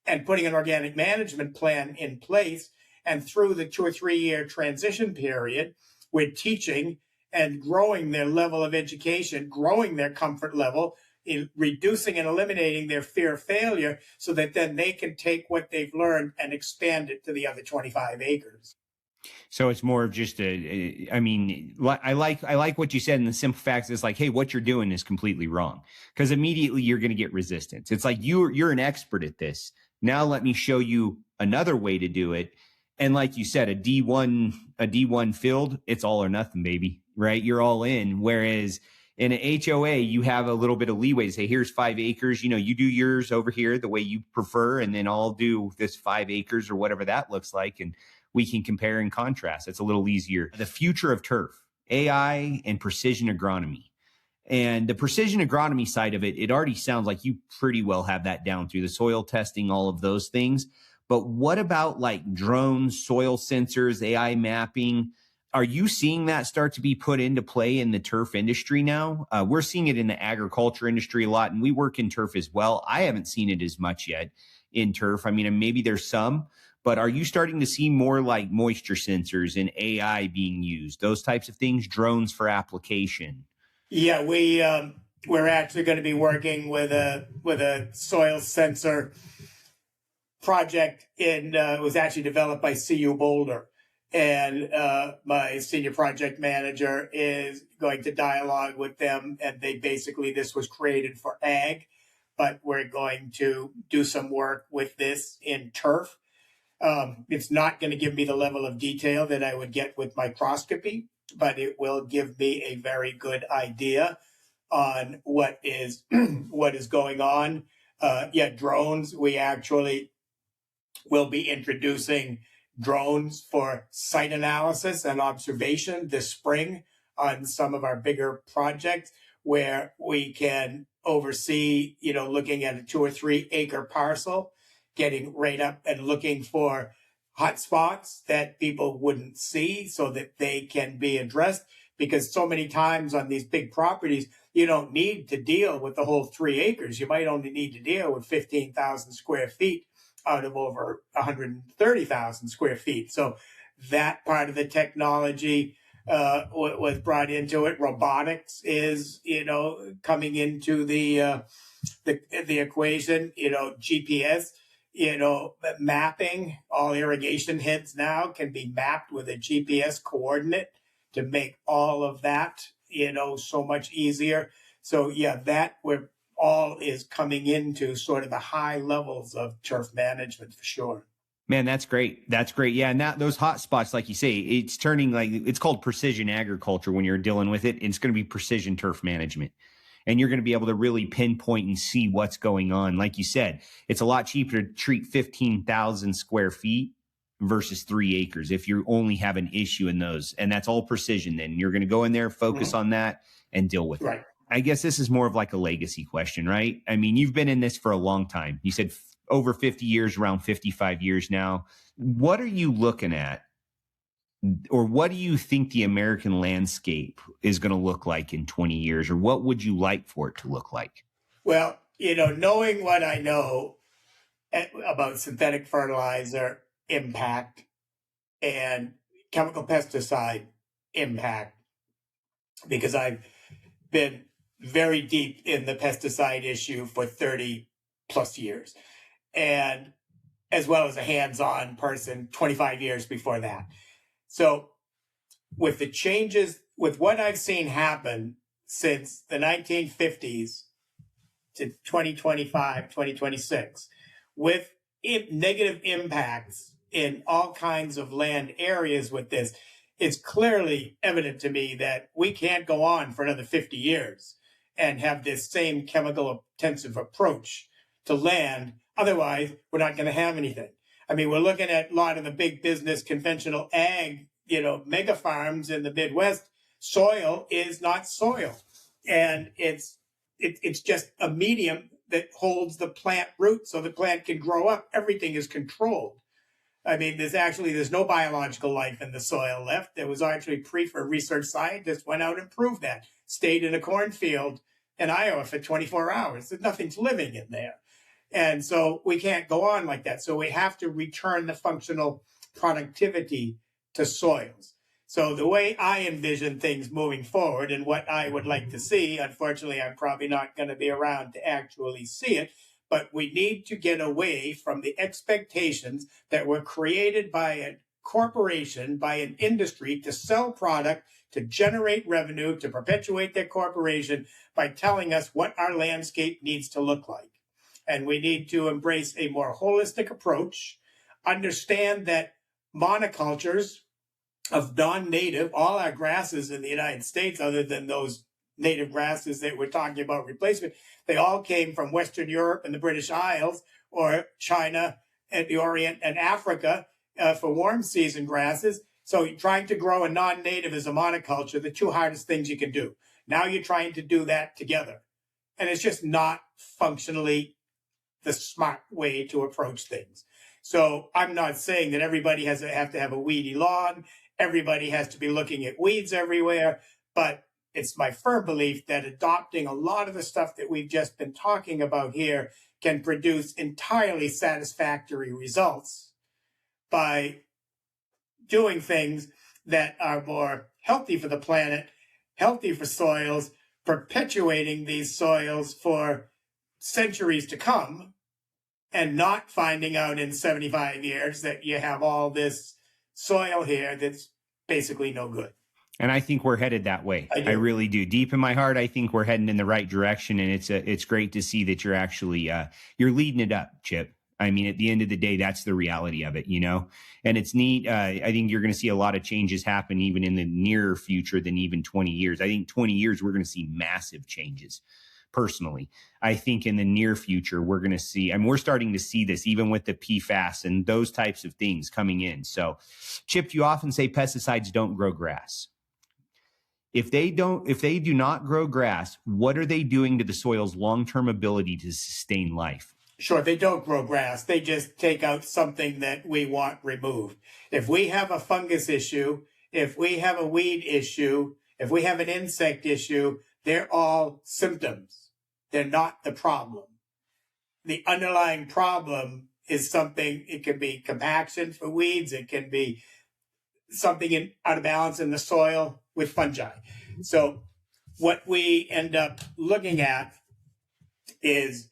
Speaker 1: and putting an organic management plan in place. And through the 2 or 3 year transition period, we're teaching and growing their level of education, growing their comfort level, in reducing and eliminating their fear of failure, so that then they can take what they've learned and expand it to the other 25 acres.
Speaker 2: So it's more of just I like what you said, and the simple fact is, like, hey, what you're doing is completely wrong, because immediately you're going to get resistance. It's like, you're an expert at this. Now let me show you another way to do it. And like you said, a D1 field, it's all or nothing, baby, right? You're all in. Whereas in an HOA, you have a little bit of leeway to say, here's 5 acres, you do yours over here the way you prefer, and then I'll do this 5 acres or whatever that looks like. And we can compare and contrast. It's a little easier. The future of turf, AI and precision agronomy. And the precision agronomy side of it, it already sounds like you pretty well have that down through the soil testing, all of those things. But what about like drones, soil sensors, AI mapping? Are you seeing that start to be put into play in the turf industry now? We're seeing it in the agriculture industry a lot, and we work in turf as well. I haven't seen it as much yet in turf. I mean, maybe there's some, but are you starting to see more like moisture sensors and AI being used, those types of things, drones for application?
Speaker 1: Yeah, we're actually going to be working with a soil sensor project it was actually developed by CU Boulder. And my senior project manager is going to dialogue with them. And this was created for ag, but we're going to do some work with this in turf. It's not going to give me the level of detail that I would get with microscopy, but it will give me a very good idea on what is what is going on. Drones. We actually will be introducing drones for site analysis and observation this spring on some of our bigger projects, where we can oversee, looking at a 2 or 3 acre parcel, getting right up and looking for hot spots that people wouldn't see so that they can be addressed. Because so many times on these big properties, you don't need to deal with the whole 3 acres. You might only need to deal with 15,000 square feet out of over 130,000 square feet. So that part of the technology was brought into it. Robotics is, coming into the equation. GPS, mapping. All irrigation heads now can be mapped with a GPS coordinate to make all of that, so much easier. So that we're all is coming into sort of the high levels of turf management for sure.
Speaker 2: Man, that's great. That's great. Yeah. And those hot spots, like you say, it's turning it's called precision agriculture when you're dealing with it. It's going to be precision turf management. And you're going to be able to really pinpoint and see what's going on. Like you said, it's a lot cheaper to treat 15,000 square feet versus 3 acres if you only have an issue in those. And that's all precision. Then you're going to go in there, focus on that, and deal with it. I guess this is more of like a legacy question, right? I mean, you've been in this for a long time. You said over 50 years, around 55 years now. What are you looking at, or what do you think the American landscape is going to look like in 20 years, or what would you like for it to look like?
Speaker 1: Well, knowing what I know about synthetic fertilizer impact and chemical pesticide impact, because I've been very deep in the pesticide issue for 30 plus years, and as well as a hands-on person 25 years before that. So with the changes, with what I've seen happen since the 1950s to 2025, 2026, with negative impacts in all kinds of land areas with this, it's clearly evident to me that we can't go on for another 50 years and have this same chemical intensive approach to land. Otherwise, we're not going to have anything. I mean, we're looking at a lot of the big business, conventional ag, mega farms in the Midwest. Soil is not soil. And it's just a medium that holds the plant root so the plant can grow up. Everything is controlled. I mean, there's no biological life in the soil left. There was actually research scientists went out and proved that. Stayed in a cornfield in Iowa for 24 hours. There's nothing's living in there. And so we can't go on like that. So we have to return the functional productivity to soils. So the way I envision things moving forward and what I would like to see, unfortunately, I'm probably not going to be around to actually see it, but we need to get away from the expectations that were created by a corporation, by an industry to sell product, to generate revenue, to perpetuate their corporation by telling us what our landscape needs to look like. And we need to embrace a more holistic approach, understand that monocultures of non-native, all our grasses in the United States, other than those native grasses that we're talking about replacement, they all came from Western Europe and the British Isles, or China and the Orient and Africa for warm season grasses. So trying to grow a non-native as a monoculture, the two hardest things you can do. Now you're trying to do that together. And it's just not functionally the smart way to approach things. So I'm not saying that everybody have to have a weedy lawn. Everybody has to be looking at weeds everywhere. But it's my firm belief that adopting a lot of the stuff that we've just been talking about here can produce entirely satisfactory results by doing things that are more healthy for the planet, healthy for soils, perpetuating these soils for centuries to come, and not finding out in 75 years that you have all this soil here that's basically no good.
Speaker 2: And I think we're headed that way. I really do. Deep in my heart, I think we're heading in the right direction, and it's great to see that you're actually you're leading it up, Chip. I mean, at the end of the day, that's the reality of it, and it's neat. I think you're going to see a lot of changes happen even in the nearer future than even 20 years. I think 20 years, we're going to see massive changes. Personally, I think in the near future, we're going to see, we're starting to see this even with the PFAS and those types of things coming in. So, Chip, you often say pesticides don't grow grass. If they do not grow grass, what are they doing to the soil's long-term ability to sustain life?
Speaker 1: Sure, they don't grow grass. They just take out something that we want removed. If we have a fungus issue, if we have a weed issue, if we have an insect issue, they're all symptoms. They're not the problem. The underlying problem is something, it can be compaction for weeds, it can be something out of balance in the soil with fungi. So what we end up looking at is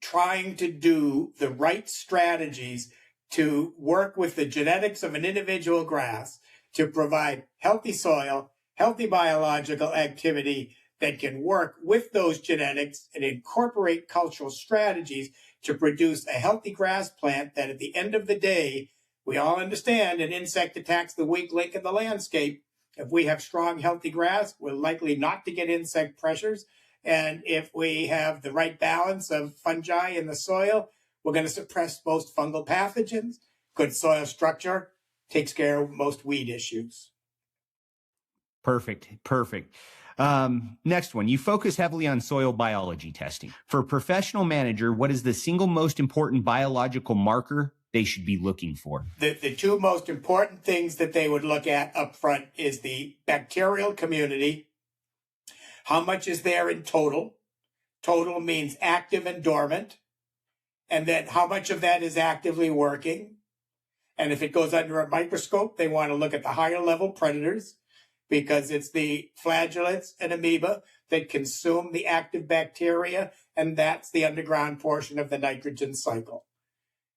Speaker 1: trying to do the right strategies to work with the genetics of an individual grass to provide healthy soil, healthy biological activity that can work with those genetics and incorporate cultural strategies to produce a healthy grass plant that at the end of the day, we all understand an insect attacks the weak link in the landscape. If we have strong, healthy grass, we're likely not to get insect pressures. And if we have the right balance of fungi in the soil, we're going to suppress most fungal pathogens. Good soil structure takes care of most weed issues.
Speaker 2: Perfect. Next one, you focus heavily on soil biology testing. For a professional manager, what is the single most important biological marker they should be looking for?
Speaker 1: The two most important things that they would look at up front is the bacterial community. How much is there in total? Total means active and dormant. And then how much of that is actively working? And if it goes under a microscope, they want to look at the higher level predators, because it's the flagellates and amoeba that consume the active bacteria, and that's the underground portion of the nitrogen cycle.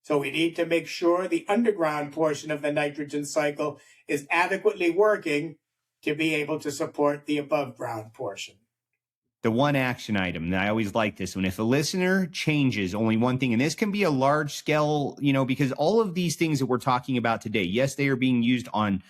Speaker 1: So we need to make sure the underground portion of the nitrogen cycle is adequately working to be able to support the above ground portion.
Speaker 2: The one action item, and I always like this one, if a listener changes only one thing, and this can be a large scale, because all of these things that we're talking about today, yes, they are being used on,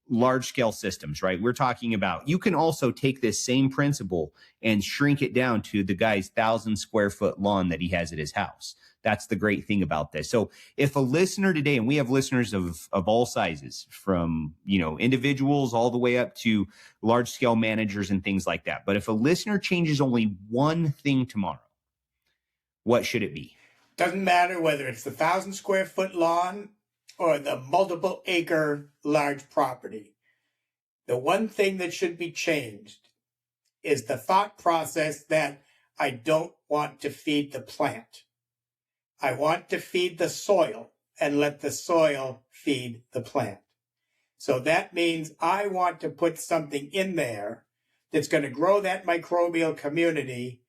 Speaker 2: large scale systems, right? We're talking about, you can also take this same principle and shrink it down to the guy's 1,000 square foot lawn that he has at his house. That's the great thing about this. So if a listener today, and we have listeners of all sizes, from, individuals all the way up to large scale managers and things like that. But if a listener changes only one thing tomorrow, what should it be?
Speaker 1: Doesn't matter whether it's the 1,000 square foot lawn or the multiple acre large property. The one thing that should be changed is the thought process that I don't want to feed the plant. I want to feed the soil and let the soil feed the plant. So that means I want to put something in there that's going to grow that microbial community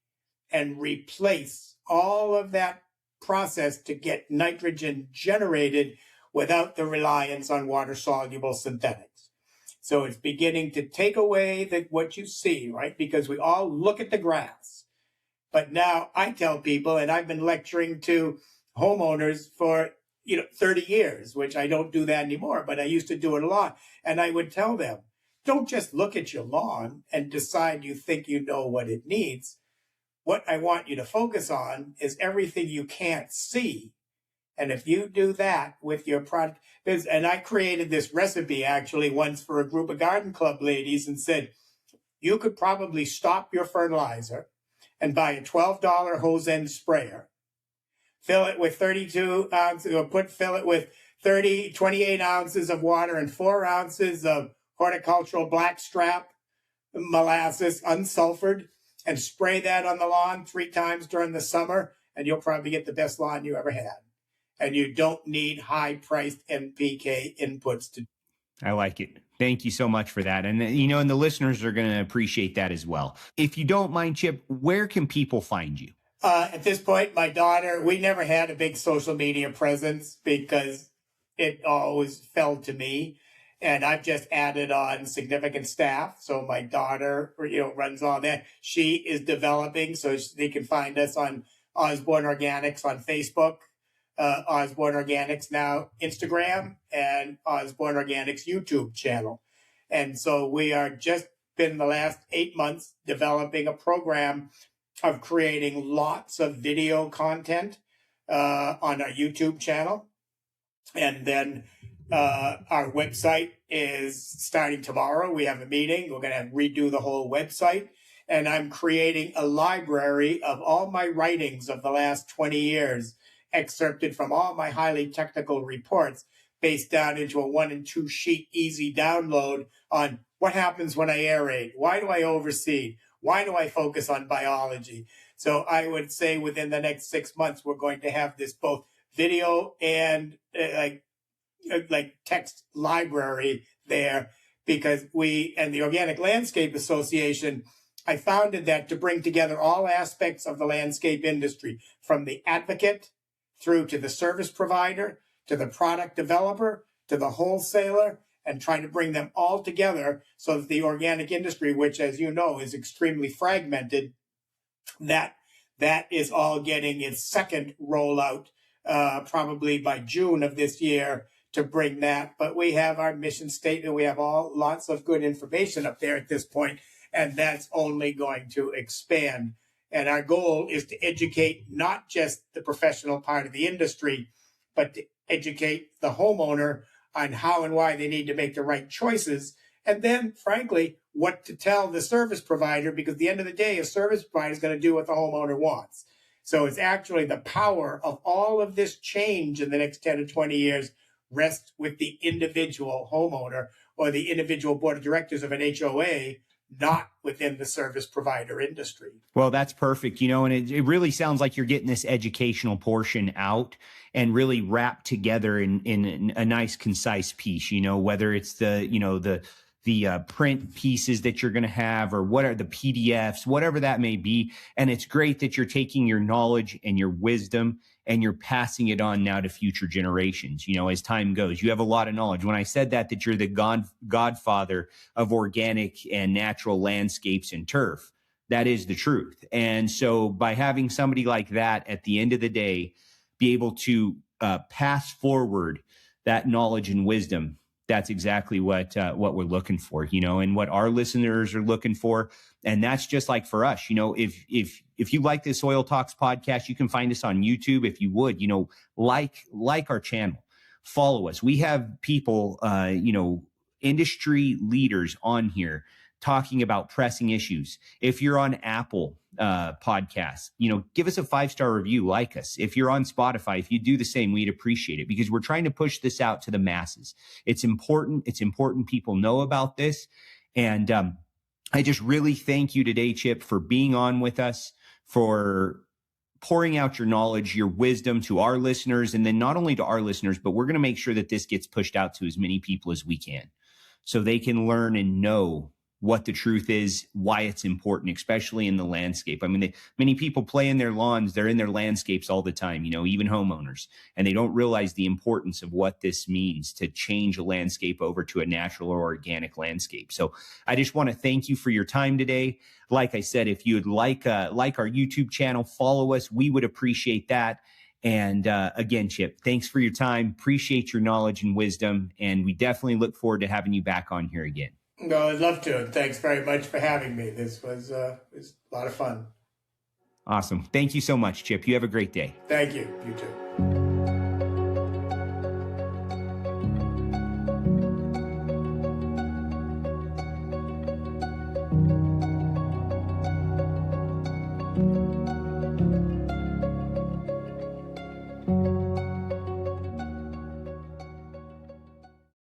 Speaker 1: and replace all of that process to get nitrogen generated without the reliance on water-soluble synthetics. So it's beginning to take away what you see, right? Because we all look at the grass. But now I tell people, and I've been lecturing to homeowners for 30 years, which I don't do that anymore, but I used to do it a lot. And I would tell them, don't just look at your lawn and decide you think you know what it needs. What I want you to focus on is everything you can't see. And if you do that with your product, and I created this recipe actually once for a group of garden club ladies and said, you could probably stop your fertilizer and buy a $12 hose end sprayer, fill it with 32 ounces, or fill it with 28 ounces of water and 4 ounces of horticultural blackstrap molasses, unsulfured, and spray that on the lawn 3 times during the summer, and you'll probably get the best lawn you ever had. And you don't need high-priced NPK inputs to.
Speaker 2: I like it. Thank you so much for that. And, and the listeners are going to appreciate that as well. If you don't mind, Chip, where can people find you?
Speaker 1: At this point, my daughter, we never had a big social media presence because it always fell to me. And I've just added on significant staff. So my daughter, runs all that. She is developing, so they can find us on Osborne Organics on Facebook, Osborne Organics now Instagram, and Osborne Organics YouTube channel. And so we are just been the last 8 months developing a program of creating lots of video content on our YouTube channel. And then our website is starting tomorrow. We have a meeting. We're going to redo the whole website. And I'm creating a library of all my writings of the last 20 years, excerpted from all my highly technical reports, based down into a 1 and 2 sheet easy download on what happens when I aerate, why do I overseed, why do I focus on biology. So I would say within the next 6 months, we're going to have this both video and like text library there, because we and the Organic Landscape Association, I founded that to bring together all aspects of the landscape industry, from the advocate through to the service provider, to the product developer, to the wholesaler, and trying to bring them all together so that the organic industry, which, as you know, is extremely fragmented, that is all getting its second rollout probably by June of this year to bring that. But we have our mission statement. We have lots of good information up there at this point, and that's only going to expand. And our goal is to educate not just the professional part of the industry, but to educate the homeowner on how and why they need to make the right choices. And then, frankly, what to tell the service provider, because at the end of the day, a service provider is going to do what the homeowner wants. So it's actually the power of all of this change in the next 10 to 20 years rests with the individual homeowner or the individual board of directors of an HOA, not within the service provider industry.
Speaker 2: Well, that's perfect. And it really sounds like you're getting this educational portion out and really wrapped together in a nice, concise piece, whether it's the print pieces that you're going to have, or what are the PDFs, whatever that may be. And it's great that you're taking your knowledge and your wisdom and you're passing it on now to future generations. As time goes, you have a lot of knowledge. When I said that you're the godfather of organic and natural landscapes and turf, that is the truth. And so by having somebody like that at the end of the day be able to pass forward that knowledge and wisdom, that's exactly what we're looking for, and what our listeners are looking for. And that's just like for us, if you like this Soil Talks podcast, you can find us on YouTube. If you would, like our channel, follow us. We have people, industry leaders on here talking about pressing issues. If you're on Apple podcasts, give us a 5-star review, like us. If you're on Spotify, if you do the same, we'd appreciate it, because we're trying to push this out to the masses. It's important. It's important people know about this. And I just really thank you today, Chip, for being on with us, for pouring out your knowledge, your wisdom to our listeners, and then not only to our listeners, but we're going to make sure that this gets pushed out to as many people as we can so they can learn and know what the truth is, why it's important, especially in the landscape. I mean, many people play in their lawns. They're in their landscapes all the time, even homeowners, and they don't realize the importance of what this means to change a landscape over to a natural or organic landscape. So I just want to thank you for your time today. Like I said, if you'd like our YouTube channel, follow us. We would appreciate that. And again, Chip, thanks for your time. Appreciate your knowledge and wisdom. And we definitely look forward to having you back on here again.
Speaker 1: No, I'd love to. Thanks very much for having me. This was a lot of fun.
Speaker 2: Awesome. Thank you so much, Chip. You have a great day.
Speaker 1: Thank you. You too.